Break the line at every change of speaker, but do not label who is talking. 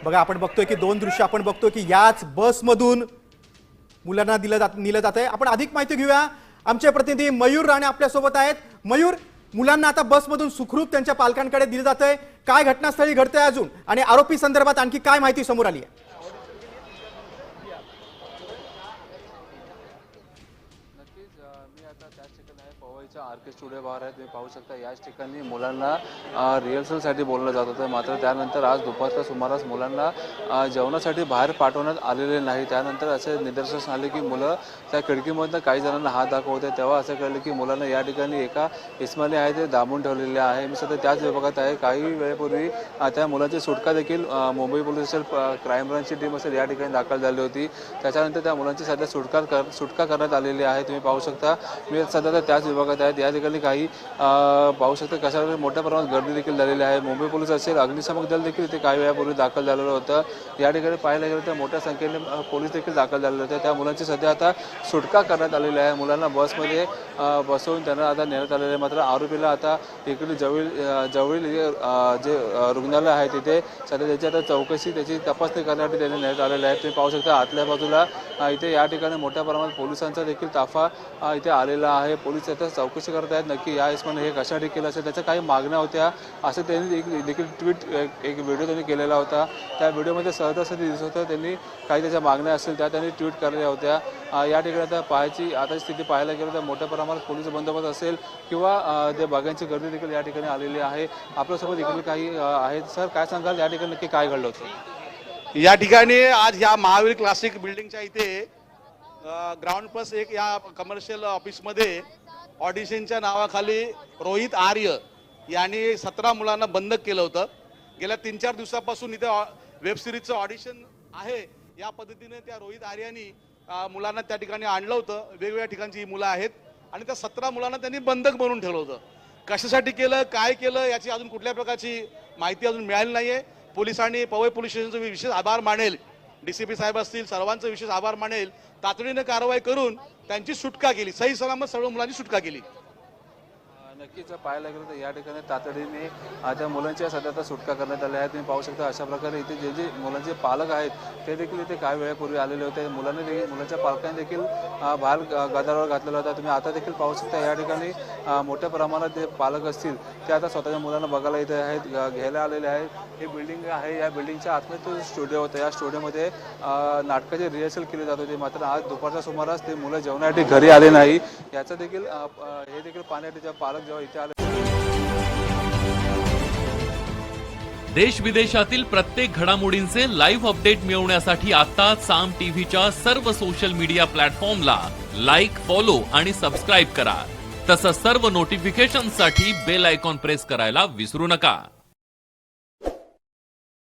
बघा आपण बघतोय की दोन दृश्य आपण बघतोय की याच बसमधून मुलांना नेलं जात आहे। आपण अधिक माहिती घेऊया, आमचे प्रतिनिधी मयूर राणे आपल्या सोबत आहेत। मयूर, मुलांना आता बसमधून सुखरूप त्यांच्या पालकांकडे दिलं जातंय, काय घटनास्थळी घडतंय अजून आणि आरोपी संदर्भात आणखी काय माहिती समोर आली आहे?
मी आता त्याच ठिकाणी आहे, पवईच्या आरके स्टुडिओ बाहेर आहे। तुम्ही पाहू शकता याच ठिकाणी मुलांना रिहर्सलसाठी बोललं जात होतं, मात्र त्यानंतर आज दुपारच्या सुमारास मुलांना जेवणासाठी बाहेर पाठवण्यात आलेले नाही। त्यानंतर असे निदर्शनास आले की मुलं त्या खिडकीमधनं काही जणांना हात दाखवते, तेव्हा असं कळलं की मुलांना या ठिकाणी एका इस्माइली आहे ते दाबून ठेवलेले आहे। मी सध्या त्याच विभागात आहे। काही वेळेपूर्वी त्या मुलांची सुटका देखील मुंबई पोलीस क्राईम ब्रांचची टीम असेल या ठिकाणी दाखल झाली होती। त्याच्यानंतर त्या मुलांची सध्या सुटका करण्यात आलेली आहे। तुम्ही पाहू शकता मी सध्या त्याच विभागात आहे। या ठिकाणी काही पाहू शकता कशा मोठ्या प्रमाणात गर्दी देखील झालेली आहे। मुंबई पोलीस असेल, अग्निशमक दल देखील इथे काही वेळापूर्वी दाखल झालेलं होतं। या ठिकाणी पाहायला गेलं तर मोठ्या संख्येने पोलीस देखील दाखल झालेले होते। त्या मुलांची सध्या आता सुटका करण्यात आलेली आहे। मुलांना बसमध्ये बसवून त्यांना आता नेण्यात आलेलं आहे। मात्र आरोपीला आता इकडे जवळील जे रुग्णालय आहे तिथे सध्या त्याची आता चौकशी त्याची तपासणी करण्यासाठी त्यांनी नेण्यात आलेलं आहे। तुम्ही पाहू शकता आतल्या बाजूला इथे या ठिकाणी मोठ्या प्रमाणात पोलिसांचा देखील ताफा इथे आलेला आहे। पोलीस आता चौकशी करत आहेत नक्की या इसमाने हे कशासाठी केलं असेल, त्याच्या काही मागण्या होत्या असं त्यांनी देखील एक व्हिडिओ त्यांनी केलेला होता। त्या व्हिडिओमध्ये सहजासहजी दिसत होतं त्यांनी काही त्याच्या मागण्या असतील त्या त्यांनी ट्विट केलेल्या होत्या। या ठिकाणी आता स्थिती पाहायला गेलं तर मोठ्या प्रमाणात पोलीस बंदोबस्त असेल किंवा ते बघांची गर्दी देखील या ठिकाणी आलेली आहे। आपल्यासोबत देखील काही आहेत। सर काय सांगाल, या ठिकाणी नक्की काय घडलं होतं?
या ठिकाणी आज या महावीर क्लासिक बिल्डिंगच्या इथे ग्राउंड प्लस एक या कमर्शियल ऑफिसमध्ये ऑडिशनच्या नावाखाली रोहित आर्य यांनी 17 मुलांना बंद केलं होतं। गेल्या 3-4 दिवसापासून इथे वेब सिरीजचं ऑडिशन आहे, या पद्धतीने त्या रोहित आर्यानी मुलांना त्या ठिकाणी आणलं होतं। वेगवेगळ्या ठिकाणची ही मुलं आहेत आणि त्या 17 मुलांना त्यांनी बंधक बनवून ठेवलं होतं। कशासाठी केलं, काय केलं याची अजून कुठल्या प्रकारची माहिती अजून मिळाली नाही आहे। पोलिसांनी पवई पोलीस स्टेशनचा विशेष आभार मानेल, DCP साहेब असतील सर्वांचा विशेष आभार मानेल, तातडीने कारवाई करून त्यांची सुटका केली, सही सलामत सर्व मुलांची सुटका केली।
नक्कीच पाहायला गेलं तर या ठिकाणी तातडीने त्या मुलांच्या सध्या आता सुटका करण्यात आल्या आहेत। तुम्ही पाहू शकता अशा प्रकारे इथे जे मुलांचे पालक आहेत ते देखील इथे काही वेळापूर्वी आलेले होते। मुलांच्या पालकांनी देखील बाहेर गदारावर घातलेला होता। तुम्ही आता देखील पाहू शकता या ठिकाणी मोठ्या प्रमाणात जे पालक असतील ते आता स्वतःच्या मुलांना बघायला इथे आहेत, घ्यायला आलेले आहेत। ही बिल्डिंग आहे, या बिल्डिंगच्या आतमध्ये तो स्टुडिओ होता। या स्टुडिओमध्ये नाटकाचे रिहर्सल केले जात होते, मात्र आज दुपारच्या सुमारास ते मुलं जेवणासाठी घरी आले नाही। याचा देखील हे देखील पाहण्यासाठी पालक जेव्हा इथे आले।
देश विदेशातील प्रत्येक घडामोडींचे लाईव्ह अपडेट मिळवण्यासाठी आता साम टीव्हीच्या सर्व सोशल मीडिया प्लॅटफॉर्मला लाईक, फॉलो आणि सबस्क्राईब करा। तसंच सर्व नोटिफिकेशनसाठी बेल आयकॉन प्रेस करायला विसरू नका।